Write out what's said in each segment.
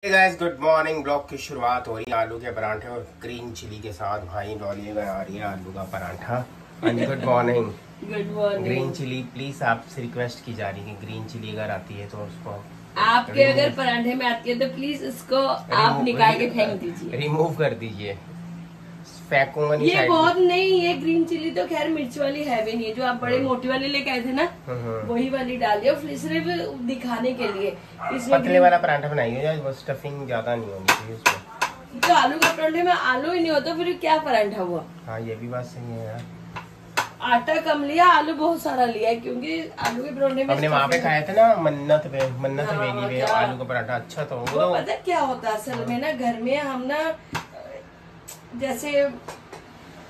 Guys good morning. Blog की शुरुआत हो रही है आलू के पराठे और ग्रीन चिली के साथ। भाई डॉली बना रही है आलू का पराठा। हाँ जी good morning. Good morning. Green chilli please आपसे रिक्वेस्ट की जा रही है कि ग्रीन चिली अगर आती है तो उसको आपके अगर पराठे में आती है तो प्लीज उसको आप निकाल के फेंक दीजिए, रिमूव कर दीजिए। फेंकूंगा नहीं। ये बहुत नहीं, ये ग्रीन चिली तो खैर मिर्च वाली है भी नहीं। जो आप बड़े मोटी वाली लेके आए थे ना, वही वाली डाल दिया सिर्फ दिखाने के लिए। पतले वाला पराठा बनाइए, वो स्टफिंग ज्यादा नहीं होनी चाहिए उसमें। तो आलू के पराठे में आलू ही नहीं होता फिर क्या पराठा हुआ? हाँ ये भी बात सही है यार। आटा कम लिया, आलू बहुत सारा लिया है, क्योंकि आलू के पराठे में हमने वहाँ पे खाए थे ना मन्नत वेली पे आलू का पराठा अच्छा था वो। पता क्या होता है असल में ना, घर में हम ना जैसे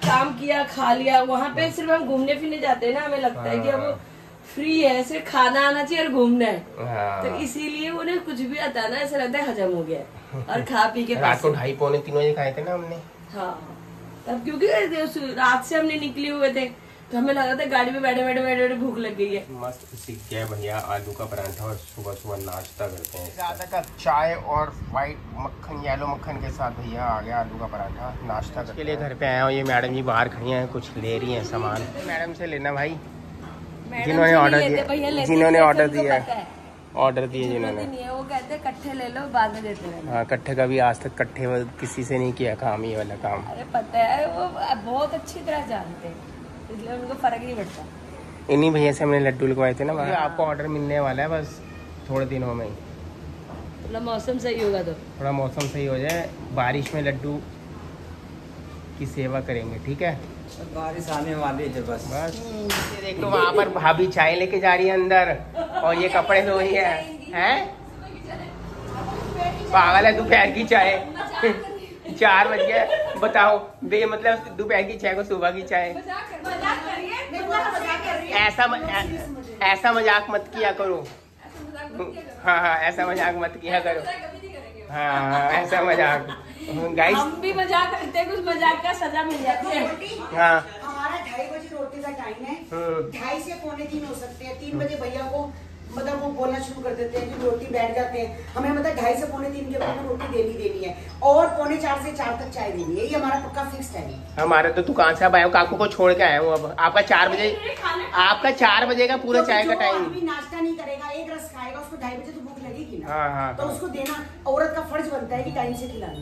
काम किया खा लिया, वहाँ पे सिर्फ हम घूमने फिरने जाते हैं ना, हमें लगता है कि अब फ्री है, सिर्फ खाना आना चाहिए और घूमना है। तो इसीलिए वो कुछ भी आता है ना ऐसा लगता है हजम हो गया और खा पी के रात को 2:30 पौने 3 बजे खाए थे ना हमने। हाँ तब क्योंकि रात से हमने निकले हुए थे तो हमें लगा था गाड़ी में बैठे बैठे बैठे भूख लग गई है। मस्त सीख गया भैया आलू का पराठा और सुबह सुबह नाश्ता करते हैं। ज्यादातर चाय और वाइट मक्खन येलो मक्खन के साथ भैया आ गया आलू का पराठा नाश्ता के लिए। घर पे आया हूँ, ये मैडम जी बाहर खड़ी हैं, कुछ ले रही हैं सामान। मैडम से लेना भाई, जिन्होंने ऑर्डर दिया ऑर्डर दिए जिन्होंने, वो कहते कट्ठे ले लो बाद में देते रहना। हाँ कट्ठे का भी आज तक कट्ठे किसी से नहीं किया काम, ये वाला काम। अरे पता है वो बहुत अच्छी तरह जानते हैं, इसलिए उनको फर्क नहीं पड़ता। इन्हीं भैया से हमने लड्डू लगवाए थे ना। आपको ऑर्डर मिलने वाला है बस थोड़े दिनों में ही। थोड़ा मौसम सही होगा तो, थोड़ा मौसम सही हो जाए, बारिश में लड्डू की सेवा करेंगे, ठीक है? बारिश आने वाली है बस। ये देख लो वहाँ पर भाभी चाय लेके जा रही है अंदर और ये कपड़े धो रही है। पागल है, दोपहर की चाय 4 बज गए बताओ बे, मतलब दोपहर की चाय को सुबह की चाय। ऐसा मजाक मत किया करो। हाँ ऐसा मजाक मत किया करो। हाँ ऐसा मजाक। गाइस हम भी मजाक करते हैं, कुछ मजाक का सजा मिल जाती है। हाँ हमारा 2:30 बजे रोटी का टाइम है, 2:30 से पौने 3 हो सकते हैं। 3 बजे भैया को मतलब वो बोलना शुरू कर देते हैं कि रोटी बैठ जाते हैं। हमें मतलब 2:30 से पौने 3 के बाद रोटी देनी है और पौने 4 से 4 तक चाय देनी है। ये हमारा पक्का फिक्स टाइम है। हमारे तो दुकान से अब आया हूँ, काकू को छोड़ के आया हूँ। अब आपका 4 बजे, आपका 4 बजे का पूरा चाय का टाइम। अभी नाश्ता नहीं करेगा, एक रस खाएगा, उसको 2:30 बजे तो भूख लगेगी ना। हाँ तो उसको देना औरत का फर्ज बनता है कि टाइम से खिलाना।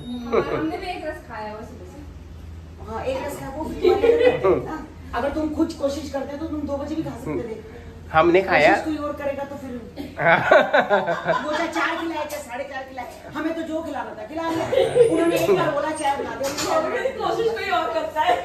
हमने भी एक रस खाया हुआ सुबह से। हाँ एक रस खाया। अगर तुम खुद कोशिश करते तो तुम 2 बजे भी खा सकते थे। हमने खाया। कोई और करेगा तो फिर वो 4 खिलाए 4:30 खिलाए, हमें तो जो खिलाना था खिला लिया। उन्होंने एक बार बोला चाय बना दे, कोशिश कोई और करता है।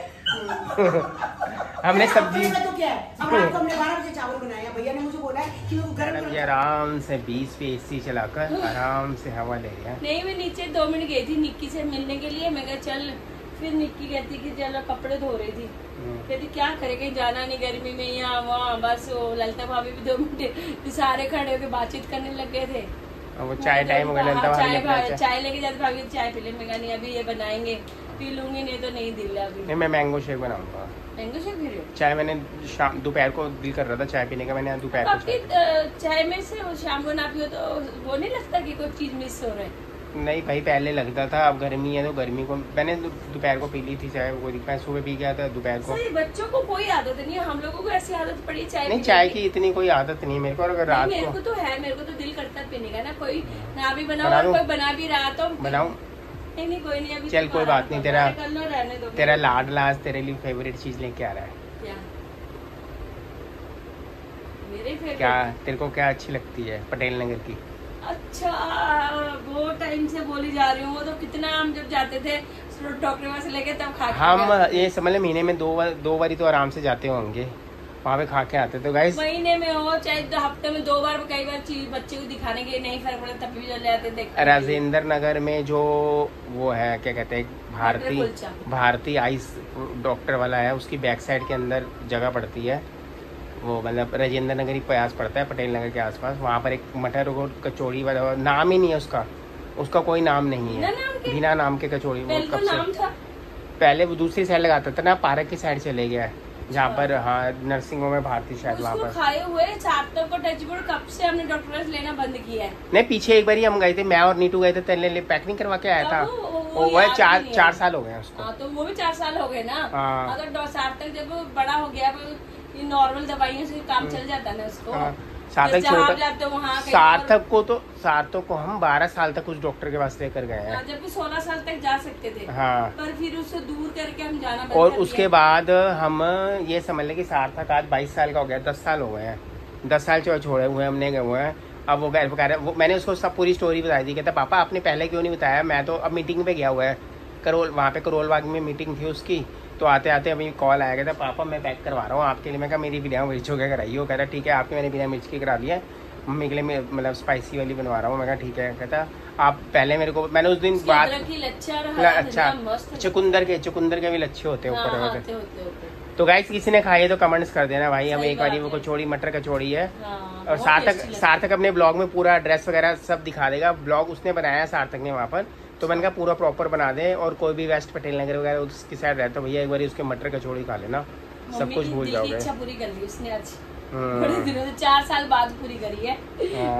हमने सब्जी तो क्या है, अब रात को हमने 12 बजे चावल बनाया। भैया ने मुझे बोला है कि वो गर्म आराम से 20 पे AC चलाकर आराम से हवा ले रहा है। नहीं मैं नीचे 2 मिनट गई थी निक्की से मिलने के लिए। मैं कहा चल, फिर निक्की कहती कि चलो कपड़े धो रही थी, कहती क्या करे कहीं जाना नहीं गर्मी में, यहाँ वहाँ बस। वो ललिता भाभी भी 2 मिनट सारे खड़े होकर बातचीत करने लग गए थे। वो चाय टाइम हो गया, चाय लेके जाते भाभी चाय पी ले। मैं कहा नहीं अभी ये बनाएंगे, पी लूंगी, नहीं तो नहीं दिल अभी। नहीं मैं मैंगो शेक बनाऊंगा। मैंगो शेक पी रही हो? चाय मैंने शाम दोपहर को दिल कर रहा था चाय पीने का, मैंने दोपहर को चाय में से शाम को ना पियो तो वो नहीं लगता कि कोई चीज मिस हो रहा है? नहीं भाई पहले लगता था, अब गर्मी है तो गर्मी को मैंने दोपहर को पी ली थी चाय। वो मैं सुबह पी गया था दोपहर को। बच्चों को कोई आदत नहीं है, हम लोगों को ऐसी आदत पड़ी चाय नहीं चाय की इतनी कोई आदत नहीं है मेरे को। अगर रात मेरे को तो है, मेरे को तो दिल करता है पीने का ना। कोई ना भी बनाओ और कोई बना भी रहा तो बनाऊं। नहीं कोई नहीं, अभी चल कोई बात नहीं, तेरा कर लो, रहने दो। तेरा लाडला आज तेरे लिए फेवरेट चीज लेके आ रहा है। क्या मेरे फेवरेट? क्या तेरे को क्या अच्छी लगती है पटेल नगर की? अच्छा वो टाइम से बोली जा रही हूँ। वो तो कितना हम जब जाते थे डॉक्टर से लेके तब खा के हम ये समझ महीने में 2 बारी तो आराम से जाते होंगे वहाँ पे खा के आते। तो गाइस महीने में हो चाहे हफ्ते में 2 बार, कई बार चीज बच्चे को दिखाने के नहीं फर्क पड़ता तब भी चले जाते थे। राजेंद्र नगर में जो वो है क्या कहते हैं भारती आइस डॉक्टर वाला है, उसकी बैक साइड के अंदर जगह पड़ती है। वो मतलब राजेंद्र नगर ही प्रयास पड़ता है पटेल नगर के आसपास। वहाँ पर एक मटर और कचौड़ी वाला, नाम ही नहीं है उसका कोई नाम नहीं है, बिना नाम के कचौड़ी। वो कब से पहले वो दूसरी साइड लगाता था ना, पार्क की साइड चले गया है। जहाँ पर हाँ नर्सिंग होम है भारती शायद वहाँ उसको पर। खाए हुए सार्थक को टचवुड कब से हमने डॉक्टर लेना बंद किया है। नहीं पीछे एक बार ही हम गए थे, मैं और नीटू गए थे तेल पैक नहीं करवा के आया था। वो याद 4 साल हो गए उसको। हाँ तो वो भी 4 साल हो गए ना। हाँ। अगर सार्थक जब बड़ा हो गया ये नॉर्मल दवाइयों से काम चल जाता है ना उसको। हाँ। सार्थक सार्थक को हम 12 साल तक उस डॉक्टर के पास लेकर गए हैं। जब भी 16 साल तक जा सकते थे। हाँ। पर फिर उससे दूर करके हम जाना बंद और कर उसके दिया। बाद हम ये समझ लें कि सार्थक आज 22 साल का हो गया, 10 साल हो गए हैं, 10 साल छोड़े हुए हमने गए हुए हैं। अब वो कह रहे वो मैंने उसको सब पूरी स्टोरी बताई थी। कहता पापा आपने पहले क्यों नहीं बताया, मैं तो अब मीटिंग पे गया हुआ है करोल, वहाँ पे करोल बाग में मीटिंग थी उसकी। तो आते आते अभी कॉल आया, कहता पापा मैं पैक करवा रहा हूँ आपके लिए। मैं कहा मेरी बिना मिर्च हो गया कराइए। वो कहता ठीक है आपके मैंने बिना मिर्च की करा दिया, मम्मी के लिए मतलब स्पाइसी वाली बनवा रहा हूँ। मैं कहा ठीक है। कहता आप पहले मेरे को, मैंने उस दिन बात अच्छा चुकंदर के भी लच्छे होते हैं ऊपर। तो गाइस किसी ने खाई है तो कमेंट्स कर देना भाई। हम एक बार वो कचौड़ी मटर कचौड़ी है। और सार्थक अपने ब्लॉग में पूरा एड्रेस वगैरह सब दिखा देगा। ब्लॉग उसने बनाया सार्थक ने वहाँ पर, तो मैंने कहा पूरा प्रॉपर बना दे। और कोई भी वेस्ट पटेल नगर वगैरह उसकी साइड रहता भैया एक बार उसके मटर कचौड़ी खा लेना, सब कुछ भूल जाओगे। इच्छा पूरी कर ली उसने आज, बड़े दिनों से 4 साल बाद पूरी करी है।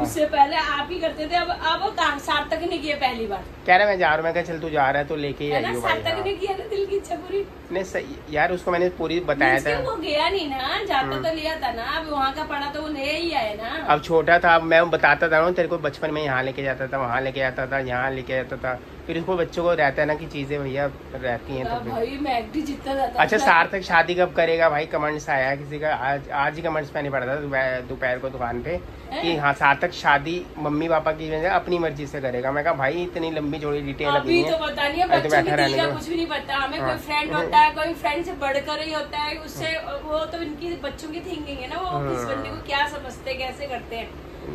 उससे पहले आप ही करते थे, अब वो सार्थक ने किया पहली बार। कह रहा मैं जा रहा हूँ। मैं कहा चल तू जा रहा है तो लेके ही आइयो भाई। सार्थक ने किया ना दिल की इच्छा पूरी। नहीं सही यार, उसको मैंने पूरी बताया था। वो गया नहीं ना, जाता तो लिया था ना, अब वहाँ का पढ़ा तो वो ले ही आया ना। अब छोटा था, अब मैं बताता था ना तेरे को, बचपन में यहाँ लेके जाता था, वहाँ लेके जाता था, यहाँ लेके जाता था। फिर उसको बच्चों को रहता है ना कि चीजें भैया रहती हैं तो भाई मैगडी जितना जाता। अच्छा सार्थक शादी कब करेगा भाई? कमेंट्स आया है किसी का, आज ही कमेंट्स मैंने पढ़ा था दोपहर को दुकान पे कि हाँ सार्थक शादी मम्मी पापा की अपनी मर्जी से करेगा। मैं कहा भाई इतनी लंबी जोड़ी डिटेल अभी तो पता नहीं है, बच्चों की दिल का कुछ भी नहीं पता हमें। कोई फ्रेंड होता है, कोई फ्रेंड से बढ़कर ही होता है, उससे वो तो इनकी बच्चों की थिंकिंग है ना, वो किस बंदे को क्या समझते हैं कैसे करते हैं,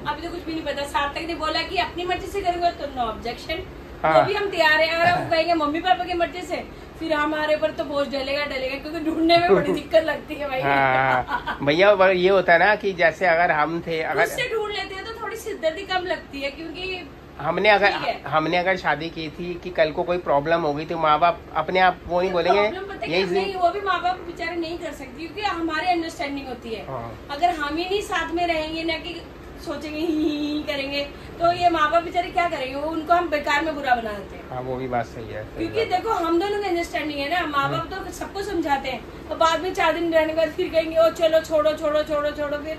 अभी तो कुछ भी नहीं पता। सार्थक ने बोला कि अपनी मर्जी से करेंगे तो नो ऑब्जेक्शन, तो भी हम तैयार हैं। अगर वो कहेंगे मम्मी पापा की मर्जी से, फिर हमारे ऊपर तो बोझ डलेगा क्योंकि ढूंढने में बड़ी दिक्कत लगती है भाई। भैया ये होता है ना कि जैसे अगर हम थे, अगर उससे ढूंढ लेते हैं तो थोड़ी सिरदर्दी कम लगती है, क्योंकि हमने अगर शादी की थी कि कल को कोई प्रॉब्लम होगी तो माँ बाप अपने आप वो नहीं बोलेंगे नहीं, वो भी माँ बाप बेचारे नहीं कर सकते क्योंकि हमारी अंडरस्टैंडिंग होती है। अगर हम ही नहीं साथ में रहेंगे ना कि सोचेंगे ही करेंगे तो ये माँ बाप बेचारे क्या करेंगे, वो उनको हम बेकार में बुरा बना देते हैं। हाँ वो भी बात सही है, क्योंकि देखो हम दोनों की अंडरस्टैंडिंग है ना, माँ बाप तो सबको समझाते हैं और बाद में 4 दिन रहने के बाद फिर कहेंगे ओ चलो छोड़ो छोड़ो छोड़ो छोड़ो, फिर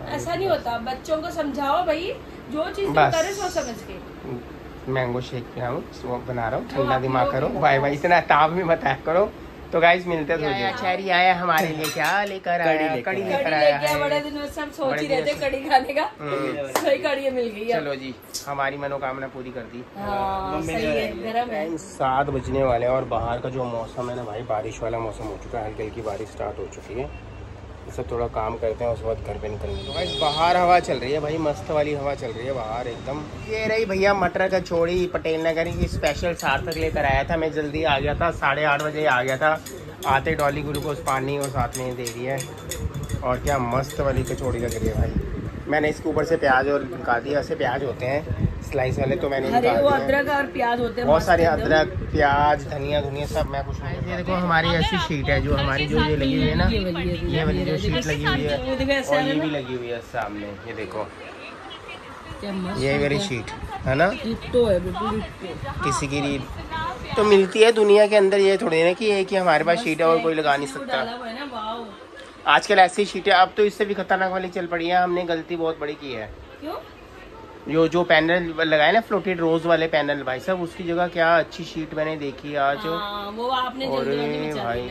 ऐसा नहीं होता। बच्चों को समझाओ भाई, जो चीज करे सोच समझ के। मैंगो शेक वो बना रहा हूँ, ठंडा दिमाग करो भाई भाई, इतना ताव भी मत करो। तो गाइस मिलते हैं। शहरी आया हमारे लिए, क्या लेकर आया? कड़ी लेकर आया। बड़े दिनों से हम सोच ही रहे थे कड़ी खाने का, सही कड़ी मिल गई। चलो जी हमारी मनोकामना पूरी कर दी। सही है, गरम है। 7 बजने वाले हैं और बाहर का जो मौसम है ना भाई, बारिश वाला मौसम हो चुका है, हल्की हल्की बारिश स्टार्ट हो चुकी है। सब थोड़ा काम करते हैं उसके बाद घर पे निकलेंगे। तो भाई बाहर हवा चल रही है भाई, मस्त वाली हवा चल रही है बाहर एकदम। ये रही भैया मटर कचौड़ी पटेल नगर की स्पेशल सार्थक लेकर आया था। मैं जल्दी आ गया था, 8:30 बजे आ गया था। आते डॉली ग्लूकोज पानी और साथ में दे दिया है। और क्या मस्त वाली कचौड़ी लग रही है भाई। मैंने इसके ऊपर से प्याज और निकाल दिया, ऐसे प्याज होते हैं स्लाइस वाले, तो मैंने अदरक और प्याज होते हैं बहुत सारे, अदरक प्याज धनिया धुनिया सब मैं कुछ। ये देखो हमारी ऐसी शीट है जो हमारी जो ये लगी हुई है ना, ये वाली जो शीट लगी हुई है और ये भी लगी हुई है सामने, ये देखो ये वाली शीट है ना, तो है बिल्कुल किसी की रीड तो मिलती है दुनिया के अंदर। ये थोड़ी ना कि एक ही हमारे पास शीट है और कोई लगा नहीं सकता। आजकल ऐसी शीटें अब तो इससे भी खतरनाक वाली चल पड़ी है। हमने गलती बहुत बड़ी की है। क्यों? जो पैनल लगाए ना फ्लोटेड रोज वाले पैनल, भाई साहब उसकी जगह क्या अच्छी शीट मैंने देखी आज। वो आपने भाई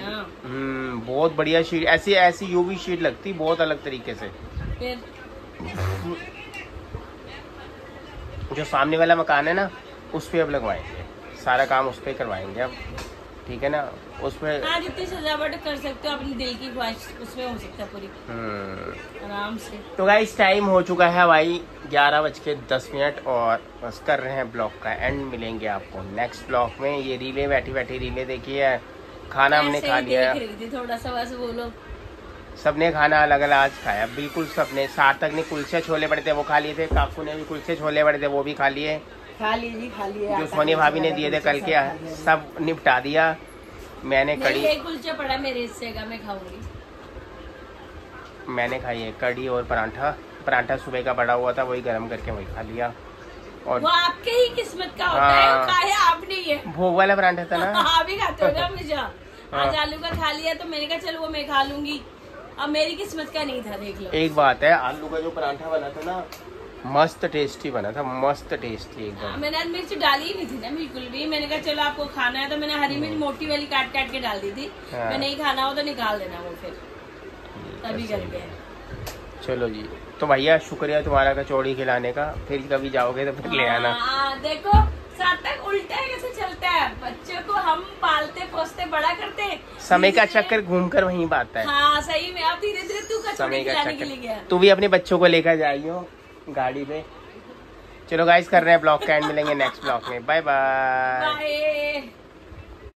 बहुत बढ़िया शीट, ऐसी यूवी शीट लगती बहुत अलग तरीके से। जो सामने वाला मकान है ना उस पे अब लगवाएंगे, सारा काम उस पे करवाएंगे अब, ठीक है ना। उस पे जितनी सजावट कर सकते हो अपनी दिल की ख्वाहिश उसमें हो सकता है पूरी आराम से। तो गाइस टाइम हो चुका है भाई 11:10 और बस कर रहे हैं ब्लॉग का एंड। मिलेंगे आपको नेक्स्ट ब्लॉग में। ये रीले बैठी रीले देखी है, खाना हमने खा लिया, थोड़ा सा बस बोलो। सबने खाना अलग अलग आज खाया, बिल्कुल सबने। सार्थक ने कुलचे छोले पड़े थे वो खा लिए थे, काकू ने भी कुलचे छोले पड़े थे वो भी खा लिए, खा लीजिए। जो सोनी भाभी ने दिए थे कल के सब निपटा दिया। मैंने कड़ी कुलचा पड़ा मेरे हिस्से का, मैं खाऊंगी। मैंने खाई है कढ़ी और पराठा। पराठा सुबह का बड़ा हुआ था, वही गर्म करके वही खा लिया। और वो आपके ही किस्मत का होता है, वो खाया आप नहीं है। भोग वाला पराठा था ना। आप ही खाते हो ना हमेशा। आज आलू का खा लिया तो मैंने कहा चलो वो मैं खा लूंगी, अब मेरी किस्मत का नहीं था, देख लो। एक बात है, आलू का जो पराठा बना था ना, मस्त टेस्टी बना था, मस्त टेस्टी एकदम। मैंने आज मिर्च डाली ही नहीं थी ना बिल्कुल भी। मैंने कहा चलो आपको खाना है तो मैंने हरी मिर्च मोटी वाली काट काट के डाल दी थी। मैं नहीं खाना हो तो निकाल देना वो फिर तभी करके। चलो जी, तो भैया शुक्रिया तुम्हारा कचौड़ी खिलाने का। फिर कभी जाओगे तो फिर ले आना। देखो सार्थक उल्टा कैसे चलता है, बच्चों को हम पालते पोसते बड़ा करते, समय का चक्कर घूमकर वहीं आता है। हाँ सही में, अब धीरे धीरे तू कचौड़ी खिलाने के लिए गया। तू भी अपने बच्चों को लेकर जाइयो गाड़ी पे। चलो गाइस, कर रहे हैं ब्लॉग का एंड, मिलेंगे नेक्स्ट ब्लॉग में। Bye bye. बाय।